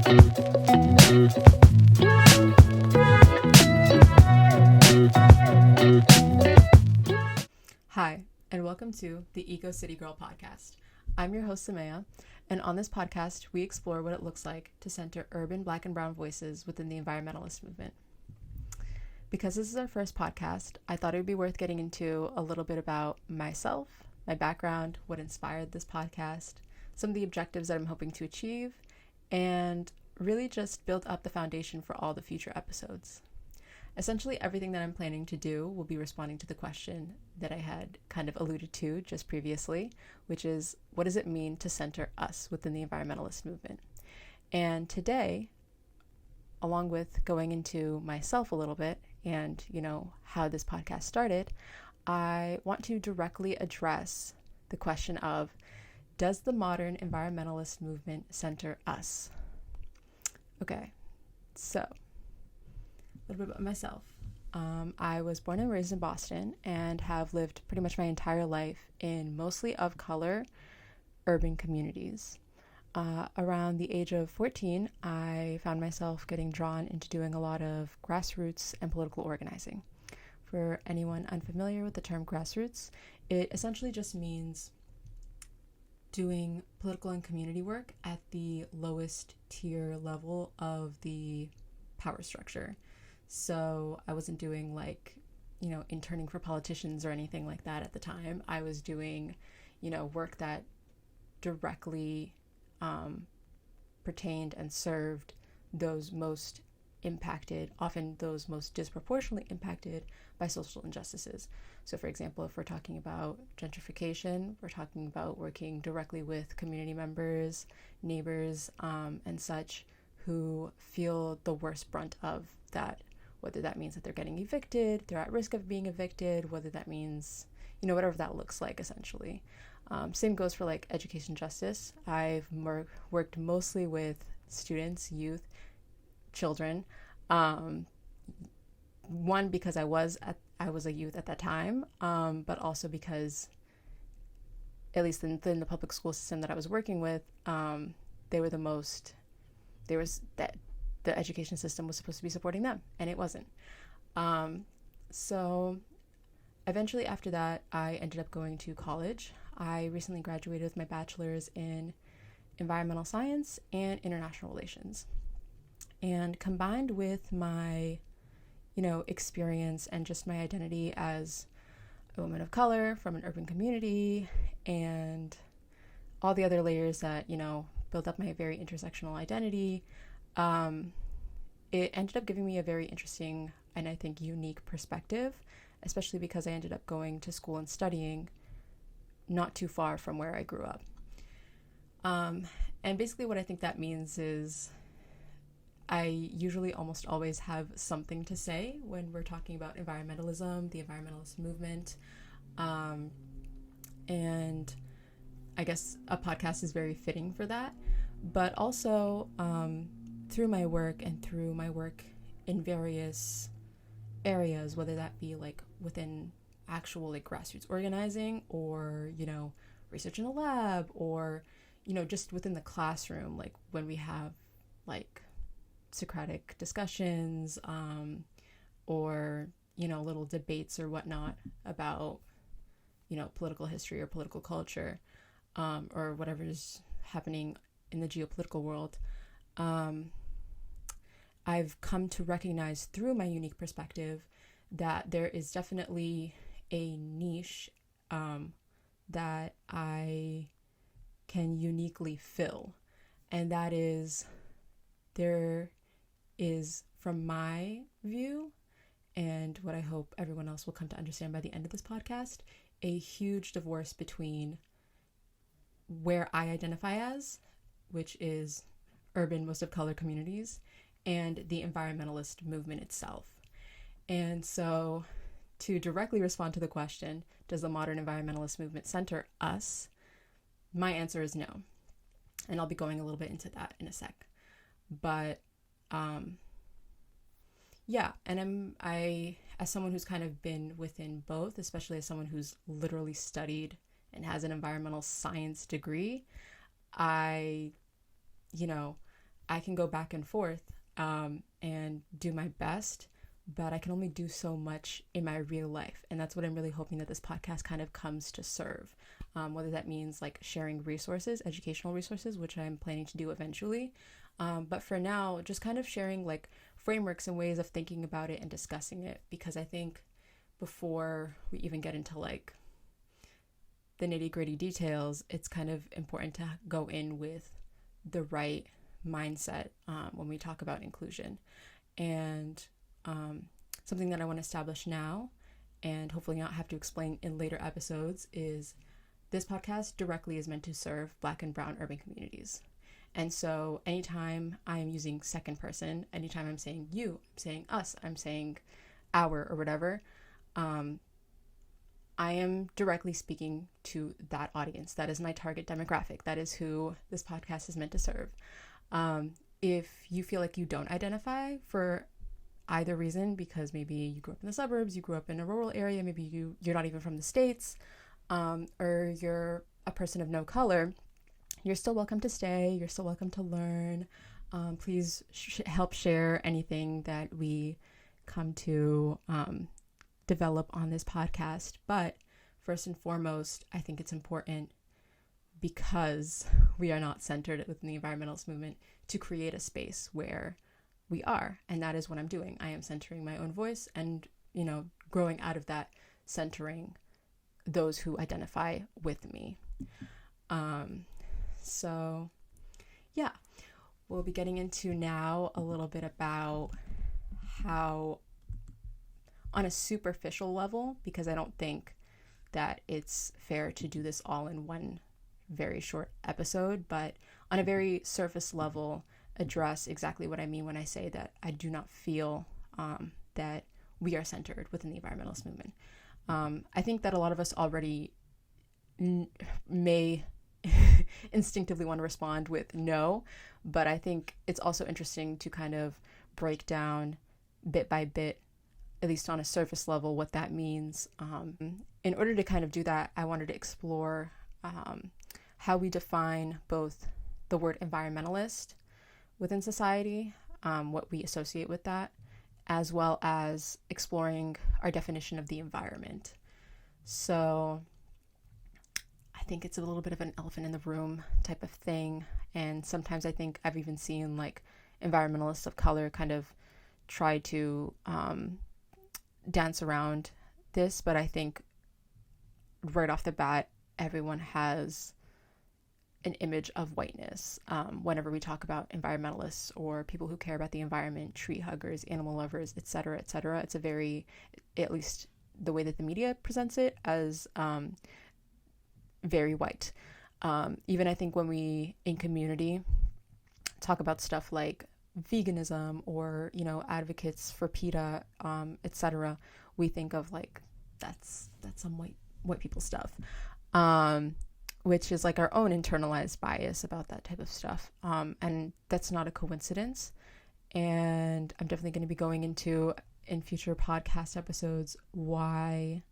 Hi, and welcome to the Eco City Girl podcast. I'm your host, Samaya, and on this podcast, we explore what it looks like to center urban Black and brown voices within the environmentalist movement. Because this is our first podcast, I thought it would be worth getting into a little bit about myself, my background, what inspired this podcast, some of the objectives that I'm hoping to achieve, and really just build up the foundation for all the future episodes. Essentially, everything that I'm planning to do will be responding to the question that I had kind of alluded to just previously, which is, what does it mean to center us within the environmentalist movement? And today, along with going into myself a little bit and, how this podcast started, I want to directly address the question of, does the modern environmentalist movement center us? Okay, so a little bit about myself. I was born and raised in Boston and have lived pretty much my entire life in mostly of color urban communities. Around the age of 14, I found myself getting drawn into doing a lot of grassroots and political organizing. For anyone unfamiliar with the term grassroots, it essentially just means doing political and community work at the lowest tier level of the power structure. So I wasn't doing interning for politicians or anything like that at the time. I was doing, work that directly pertained and served those most impacted, often those most disproportionately impacted by social injustices. So for example, if we're talking about gentrification, we're talking about working directly with community members, neighbors, and such who feel the worst brunt of that, whether that means that they're getting evicted, they're at risk of being evicted, whether that means, whatever that looks like essentially. Same goes for education justice. I've worked mostly with students, youth, children. One, because I was a youth at that time, but also because, at least in the public school system that I was working with, the education system was supposed to be supporting them, and it wasn't. So eventually after that, I ended up going to college. I recently graduated with my bachelor's in environmental science and international relations. And combined with my, experience and just my identity as a woman of color from an urban community and all the other layers that, build up my very intersectional identity, it ended up giving me a very interesting and I think unique perspective, especially because I ended up going to school and studying not too far from where I grew up. And basically what I think that means is I usually almost always have something to say when we're talking about environmentalism, the environmentalist movement. And I guess a podcast is very fitting for that. But also through my work in various areas, whether that be within actual grassroots organizing or, research in a lab or, just within the classroom, when we have Socratic discussions or, little debates or whatnot about, political history or political culture or whatever's happening in the geopolitical world. I've come to recognize through my unique perspective that there is definitely a niche that I can uniquely fill. And that is, there is, from my view, and what I hope everyone else will come to understand by the end of this podcast, a huge divorce between where I identify as, which is urban, most of color communities, and the environmentalist movement itself. And so to directly respond to the question, does the modern environmentalist movement center us? My answer is no. And I'll be going a little bit into that in a sec. But and I as someone who's kind of been within both, especially as someone who's literally studied and has an environmental science degree, I I can go back and forth and do my best, but I can only do so much in my real life. And that's what I'm really hoping that this podcast kind of comes to serve. Whether that means like sharing resources, educational resources, which I'm planning to do eventually. But for now, just kind of sharing like frameworks and ways of thinking about it and discussing it, because I think before we even get into like the nitty-gritty details, it's kind of important to go in with the right mindset when we talk about inclusion. And something that I want to establish now, and hopefully not have to explain in later episodes, is this podcast directly is meant to serve Black and Brown urban communities. And so anytime I'm using second person, anytime I'm saying you, I'm saying us, I'm saying our or whatever, I am directly speaking to that audience. That is my target demographic. That is who this podcast is meant to serve. If you feel like you don't identify for either reason, because maybe you grew up in the suburbs, you grew up in a rural area, maybe you're not even from the States, or you're a person of no color, you're still welcome to stay. You're still welcome to learn. Please help share anything that we come to develop on this podcast. But first and foremost, I think it's important, because we are not centered within the environmentalist movement, to create a space where we are. And that is what I'm doing. I am centering my own voice and, growing out of that, centering those who identify with me. So yeah, we'll be getting into now a little bit about how, on a superficial level, because I don't think that it's fair to do this all in one very short episode, but on a very surface level, address exactly what I mean when I say that I do not feel that we are centered within the environmentalist movement. I think that a lot of us already may instinctively want to respond with no, but I think it's also interesting to kind of break down bit by bit, at least on a surface level, what that means. In order to kind of do that, I wanted to explore how we define both the word environmentalist within society, what we associate with that, as well as exploring our definition of the environment. So I think it's a little bit of an elephant in the room type of thing. And sometimes I think I've even seen like environmentalists of color kind of try to dance around this. But I think right off the bat, everyone has an image of whiteness whenever we talk about environmentalists or people who care about the environment, tree huggers, animal lovers, etc., etc. It's a very, at least the way that the media presents it, as very white. Even I think when we in community talk about stuff like veganism or advocates for PETA, etc., we think of like that's some white people stuff, which is like our own internalized bias about that type of stuff, and that's not a coincidence. And I'm definitely going to be going into in future podcast episodes why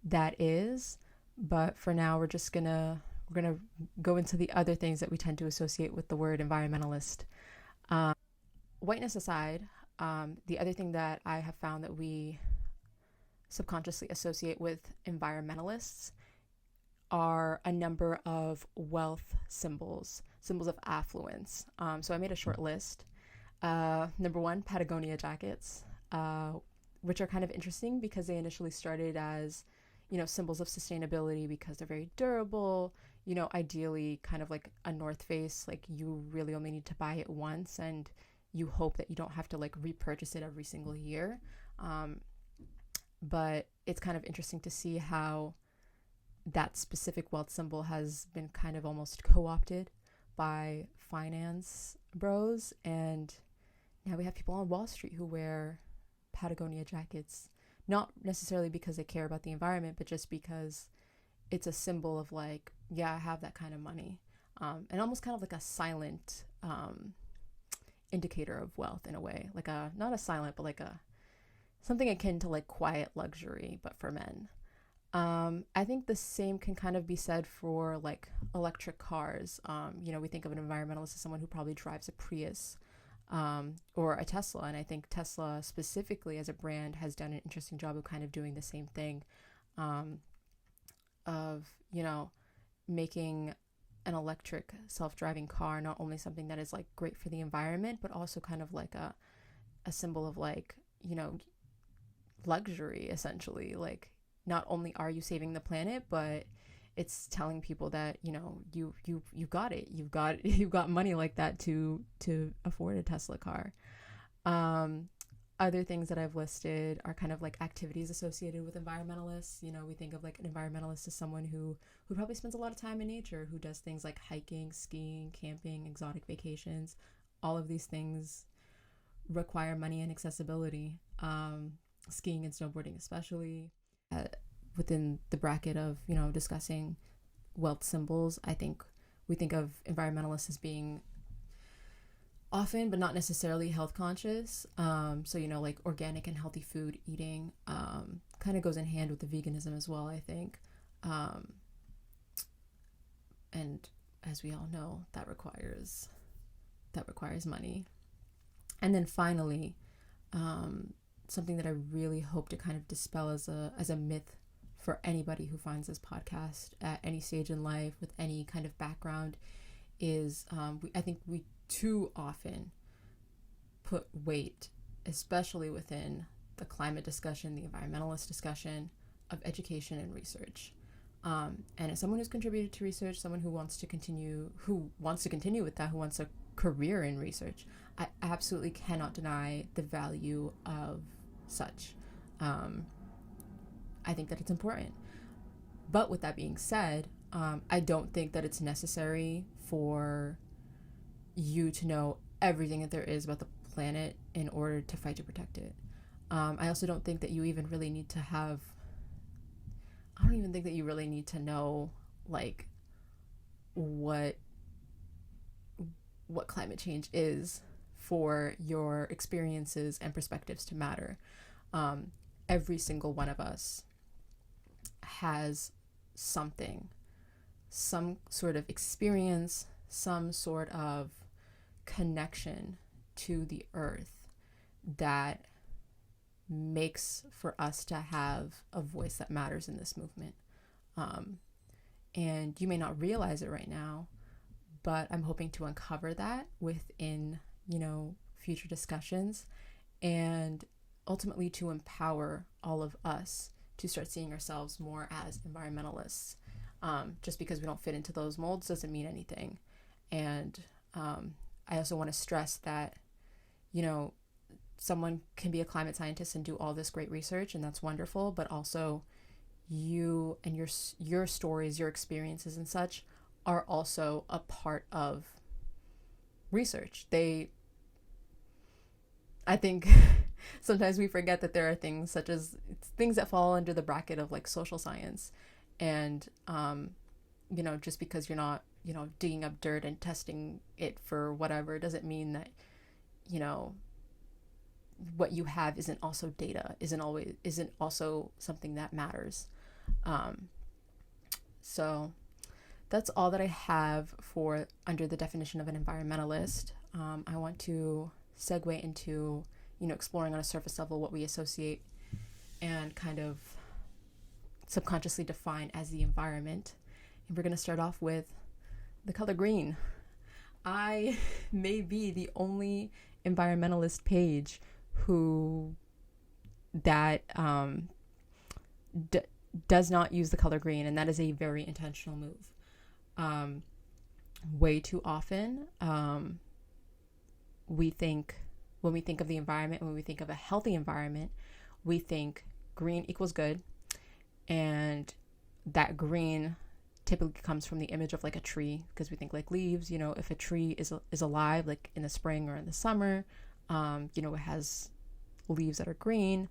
that is. But for now, we're gonna go into the other things that we tend to associate with the word environmentalist. Whiteness aside, the other thing that I have found that we subconsciously associate with environmentalists are a number of wealth symbols of affluence. So I made a short list. Number one, Patagonia jackets, which are kind of interesting because they initially started as symbols of sustainability because they're very durable, ideally kind of like a North Face, like you really only need to buy it once and you hope that you don't have to like repurchase it every single year. But it's kind of interesting to see how that specific wealth symbol has been kind of almost co-opted by finance bros. And now we have people on Wall Street who wear Patagonia jackets, not necessarily because they care about the environment, but just because it's a symbol of like, yeah, I have that kind of money. And almost kind of like a silent indicator of wealth in a way, like not a silent, but like something akin to like quiet luxury, but for men. I think the same can kind of be said for like electric cars. We think of an environmentalist as someone who probably drives a Prius, or a Tesla. And I think Tesla specifically as a brand has done an interesting job of kind of doing the same thing, um, of, making an electric self-driving car not only something that is like great for the environment, but also kind of like a symbol of like, luxury essentially. Like, not only are you saving the planet, but it's telling people that you got it, you've got money like that to afford a Tesla car. um Other things that I've listed are kind of like activities associated with environmentalists. We think of like an environmentalist as someone who probably spends a lot of time in nature, who does things like hiking, skiing, camping, exotic vacations. All of these things require money and accessibility. Skiing and snowboarding especially. uh, Within the bracket of discussing wealth symbols, I think we think of environmentalists as being often but not necessarily health conscious. So like organic and healthy food eating kind of goes in hand with the veganism as well, I think. And as we all know, that requires money. And then finally, something that I really hope to kind of dispel as a myth for anybody who finds this podcast at any stage in life with any kind of background is, I think we too often put weight, especially within the climate discussion, the environmentalist discussion, of education and research. And as someone who's contributed to research, someone who wants to continue with that, who wants a career in research, I absolutely cannot deny the value of such. I think that it's important. But with that being said, I don't think that it's necessary for you to know everything that there is about the planet in order to fight to protect it. I also don't think that you even really need to have. I don't even think that you really need to know like what climate change is for your experiences and perspectives to matter. Every single one of us has something, some sort of experience, some sort of connection to the earth that makes for us to have a voice that matters in this movement. And you may not realize it right now, but I'm hoping to uncover that within, future discussions, and ultimately to empower all of us to start seeing ourselves more as environmentalists. Just because we don't fit into those molds doesn't mean anything. And I also want to stress that, someone can be a climate scientist and do all this great research, and that's wonderful, but also you and your stories, your experiences and such are also a part of research. I think sometimes we forget that there are things such as things that fall under the bracket of like social science. And, just because you're not, digging up dirt and testing it for whatever doesn't mean that, what you have isn't also data, isn't also something that matters. So that's all that I have for under the definition of an environmentalist. I want to segue into, exploring on a surface level what we associate and kind of subconsciously define as the environment. And we're going to start off with the color green. I may be the only environmentalist page who that does not use the color green, and that is a very intentional move. Way too often, we think, when we think of the environment, when we think of a healthy environment, we think green equals good, and that green typically comes from the image of like a tree, because we think like leaves. If a tree is alive, like in the spring or in the summer, it has leaves that are green.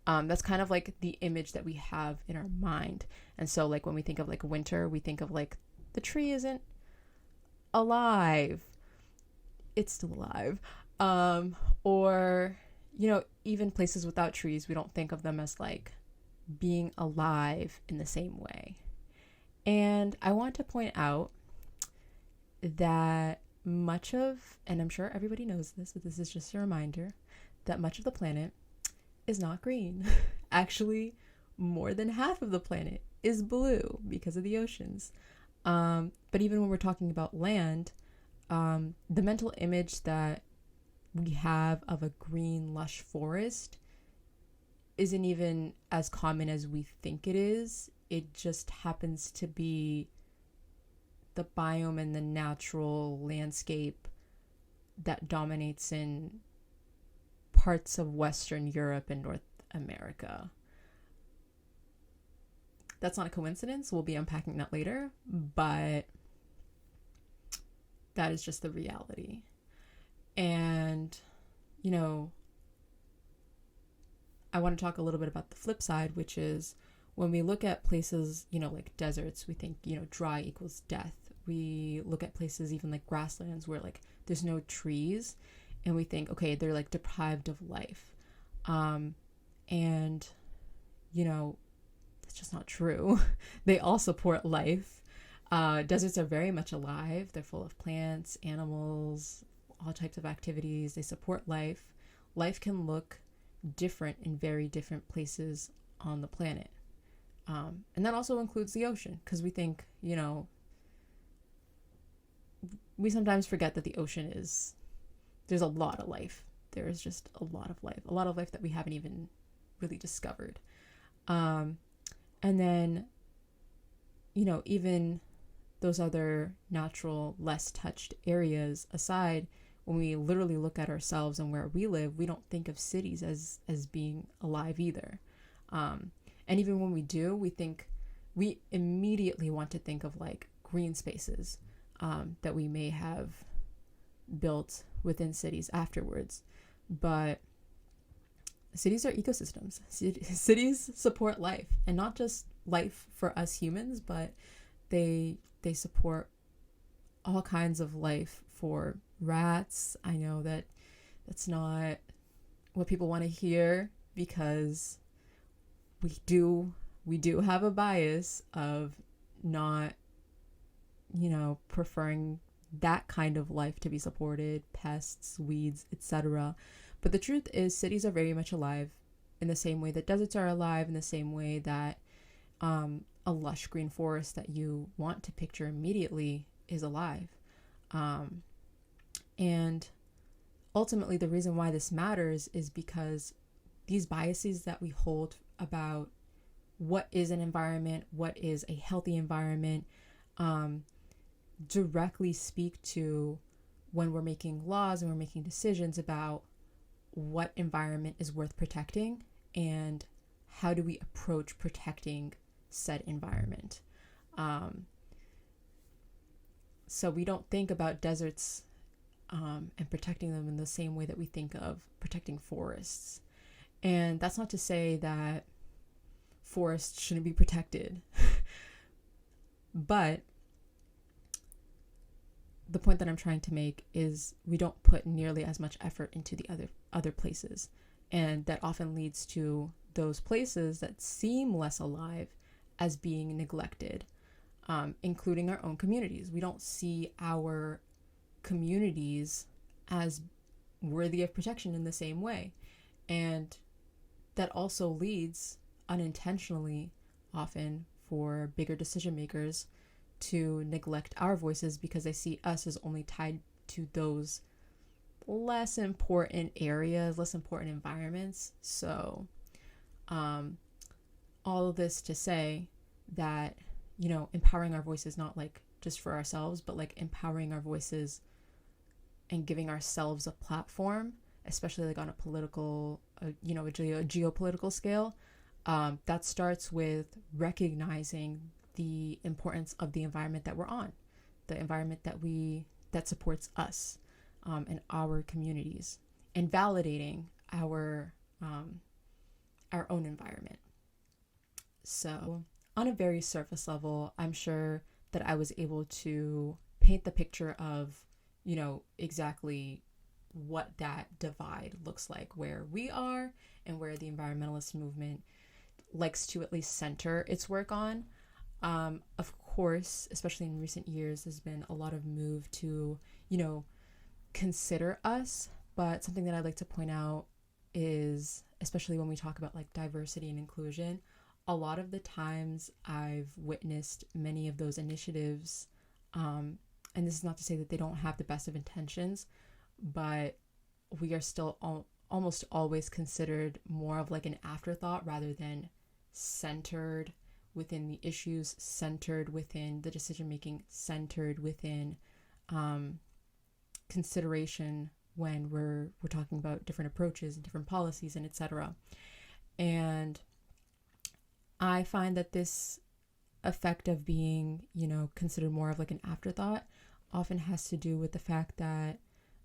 That's kind of like the image that we have in our mind. And so like when we think of like winter, we think of like the tree isn't alive, it's still alive. Or even places without trees, we don't think of them as like being alive in the same way. And I want to point out that much of, and I'm sure everybody knows this, but this is just a reminder, that much of the planet is not green. Actually, more than half of the planet is blue because of the oceans. But even when we're talking about land, the mental image that we have of a green, lush forest isn't even as common as we think it is. It just happens to be the biome and the natural landscape that dominates in parts of Western Europe and North America. That's not a coincidence. We'll be unpacking that later, but that is just the reality. And, you know, I want to talk a little bit about the flip side, which is when we look at places, you know, like deserts, we think, you know, dry equals death. We look at places even like grasslands where like there's no trees, and we think, okay, they're like deprived of life. And, you know, that's just not true. They all support life. Deserts are very much alive. They're full of plants, animals, all types of activities. They support life. Life can look different in very different places on the planet. And that also includes the ocean, because we think, you know, we sometimes forget that the ocean there's a lot of life. There is just a lot of life that we haven't even really discovered. And then, you know, even those other natural, less touched areas aside, when we literally look at ourselves and where we live, we don't think of cities as being alive either. And even when we do, we immediately want to think of like green spaces that we may have built within cities afterwards. But cities are ecosystems. Cities support life, and not just life for us humans, but they support all kinds of life for rats. I know that that's not what people want to hear, because we do have a bias of not, you know, preferring that kind of life to be supported, pests, weeds, etc. But the truth is, cities are very much alive in the same way that deserts are alive, in the same way that a lush green forest that you want to picture immediately is alive. And ultimately, the reason why this matters is because these biases that we hold about what is an environment, what is a healthy environment, directly speak to when we're making laws and we're making decisions about what environment is worth protecting and how do we approach protecting said environment. So we don't think about deserts and protecting them in the same way that we think of protecting forests. And that's not to say that forests shouldn't be protected. But the point that I'm trying to make is we don't put nearly as much effort into the other places. And that often leads to those places that seem less alive as being neglected, including our own communities. We don't see our communities as worthy of protection in the same way. And that also leads unintentionally often for bigger decision makers to neglect our voices because they see us as only tied to those less important areas, less important environments. So all of this to say that, you know, empowering our voices, not like just for ourselves, but like empowering our voices and giving ourselves a platform, especially like on a political, a geopolitical scale, that starts with recognizing the importance of the environment that we're on, the environment that supports us and our communities, and validating our own environment. So on a very surface level, I'm sure that I was able to paint the picture of, you know, exactly what that divide looks like, where we are and where the environmentalist movement likes to at least center its work on. Of course, especially in recent years, there's been a lot of move to, consider us. But something that I'd like to point out is, especially when we talk about like diversity and inclusion, a lot of the times I've witnessed many of those initiatives, and this is not to say that they don't have the best of intentions, but we are still almost always considered more of like an afterthought rather than centered within the issues, centered within the decision making, centered within consideration when we're talking about different approaches and different policies and etc. And I find that this effect of being, considered more of like an afterthought often has to do with the fact that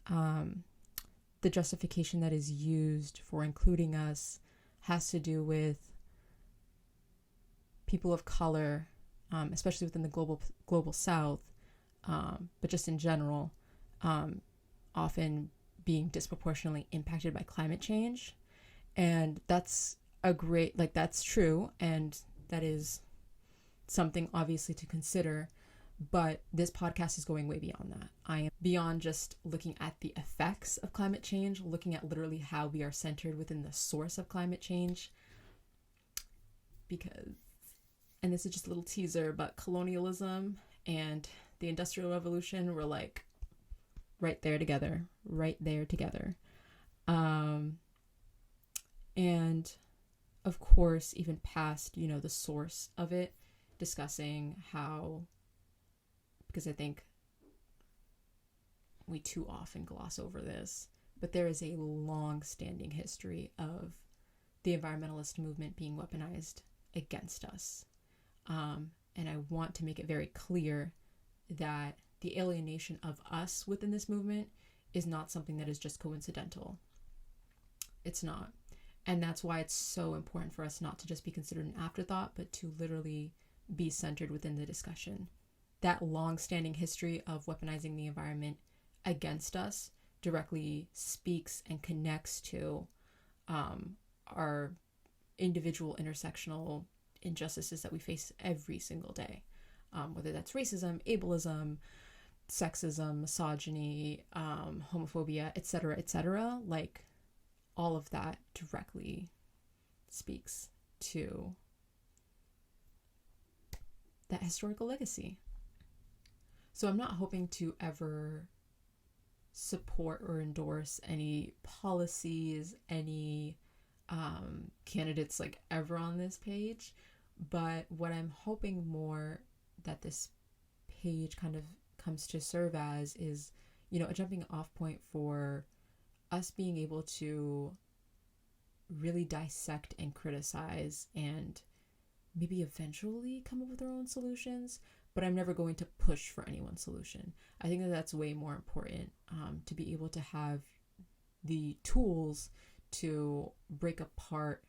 the justification that is used for including us has to do with people of color, especially within the global South, but just in general, often being disproportionately impacted by climate change. And that's that's true, and that is something obviously to consider. But this podcast is going way beyond that. I am beyond just looking at the effects of climate change, looking at literally how we are centered within the source of climate change. Because, and this is just a little teaser, but colonialism and the Industrial Revolution were like right there together. And of course, even past, the source of it, discussing how, because I think we too often gloss over this, but there is a long-standing history of the environmentalist movement being weaponized against us. And I want to make it very clear that the alienation of us within this movement is not something that is just coincidental. It's not. And that's why it's so important for us not to just be considered an afterthought, but to literally be centered within the discussion. That long-standing history of weaponizing the environment against us directly speaks and connects to our individual intersectional injustices that we face every single day, whether that's racism, ableism, sexism, misogyny, homophobia, etc., like all of that directly speaks to that historical legacy. So I'm not hoping to ever support or endorse any policies, any candidates like ever on this page, but what I'm hoping more that this page kind of comes to serve as is, a jumping off point for us being able to really dissect and criticize and maybe eventually come up with our own solutions, but I'm never going to push for anyone's solution. I think that that's way more important, to be able to have the tools to break apart,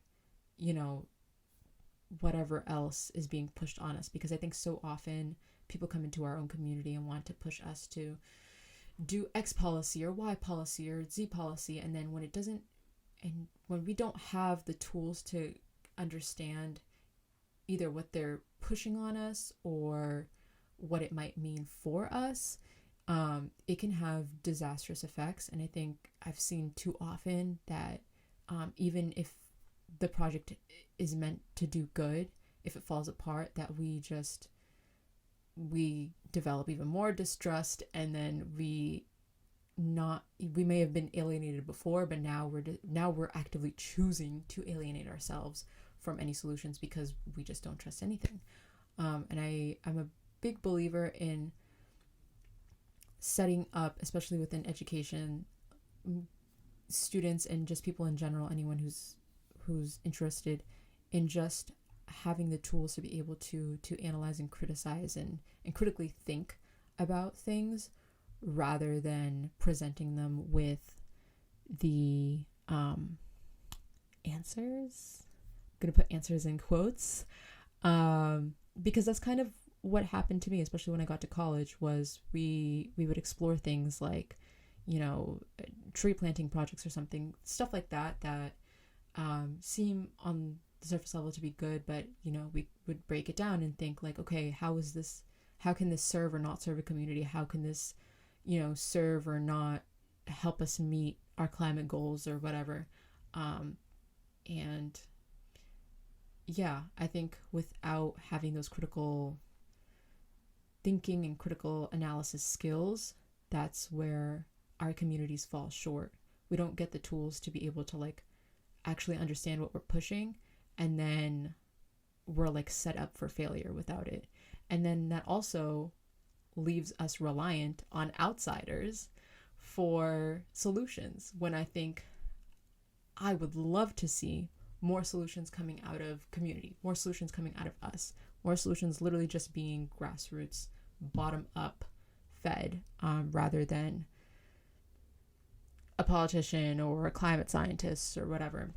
whatever else is being pushed on us, because I think so often people come into our own community and want to push us to do X policy or Y policy or Z policy, and then when it doesn't, and when we don't have the tools to understand either what they're pushing on us or what it might mean for us, it can have disastrous effects. And I think I've seen too often that even if the project is meant to do good, if it falls apart, that we develop even more distrust, and then we may have been alienated before, but now we're actively choosing to alienate ourselves from any solutions because we just don't trust anything. And I'm a big believer in setting up, especially within education, students and just people in general, anyone who's interested in just having the tools to be able to analyze and criticize and critically think about things rather than presenting them with the answers. I'm going to put answers in quotes, because that's kind of what happened to me, especially when I got to college, was we would explore things like, tree planting projects or stuff like that seem on the surface level to be good, but we would break it down and think like, okay, how can this serve or not serve a community? How can this serve or not help us meet our climate goals or whatever? And yeah, I think without having those critical thinking and critical analysis skills, that's where our communities fall short. We don't get the tools to be able to like actually understand what we're pushing, and then we're like set up for failure without it. And then that also leaves us reliant on outsiders for solutions, when I think I would love to see more solutions coming out of community, more solutions coming out of us, more solutions literally just being grassroots, bottom up fed, rather than a politician or a climate scientist or whatever.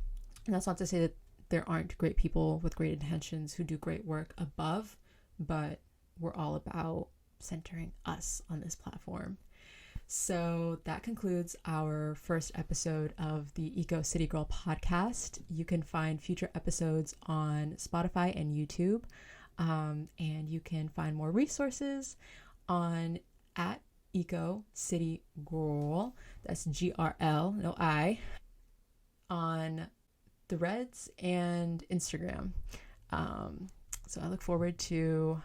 And that's not to say that there aren't great people with great intentions who do great work above, but we're all about centering us on this platform. So that concludes our first episode of the Eco City Girl podcast. You can find future episodes on Spotify and YouTube, and you can find more resources on at Eco City Girl, that's GRL, no I, on Threads and Instagram. So I look forward to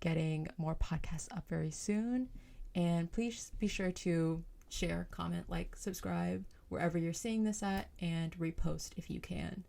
getting more podcasts up very soon. And please be sure to share, comment, like, subscribe wherever you're seeing this at, and repost if you can.